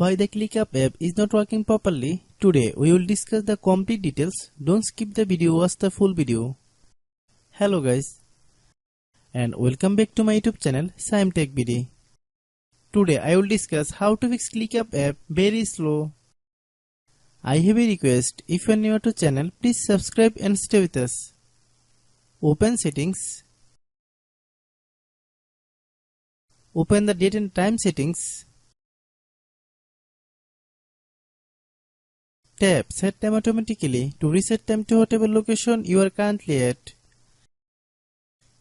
Why the ClickUp app is not working properly? Today we will discuss the complete details. Don't skip the video, watch the full video. Hello guys, and welcome back to my YouTube channel Shaem Tech BD. Today I will discuss how to fix ClickUp app very slow. I have a request. If you are new to channel, please subscribe and stay with us. Open settings. Open the date and time settings. Tap Set Time Automatically to reset time to whatever location you are currently at.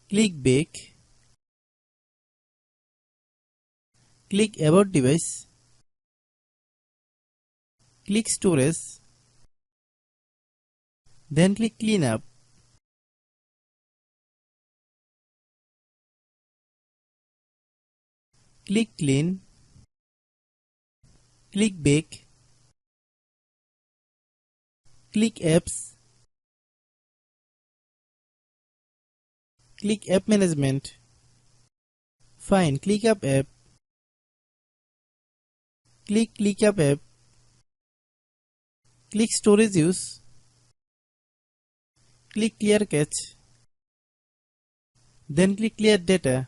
Click Back. Click About Device. Click Storage. Then click Cleanup. Click Clean. Click Back. Click Apps. Click App Management. Find ClickUp app. Click ClickUp app. Click Storage Use. Click Clear Cache. Then click Clear Data.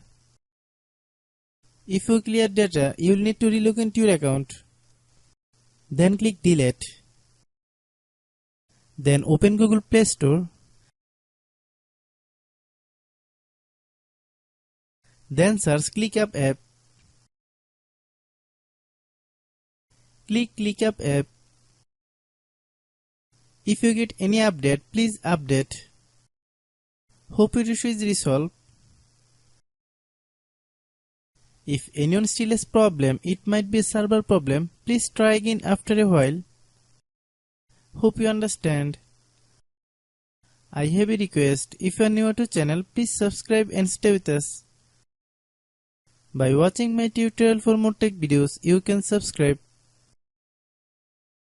If you clear data, you will need to relog into your account. Then click Delete. Then open Google Play Store. Then search ClickUp app. Click ClickUp app. If you get any update, please update. Hope your issue is resolved. If anyone still has problem, it might be a server problem. Please try again after a while. Hope you understand. I have a request. If you are new to channel, please subscribe and stay with us. By watching my tutorial for more tech videos, you can subscribe.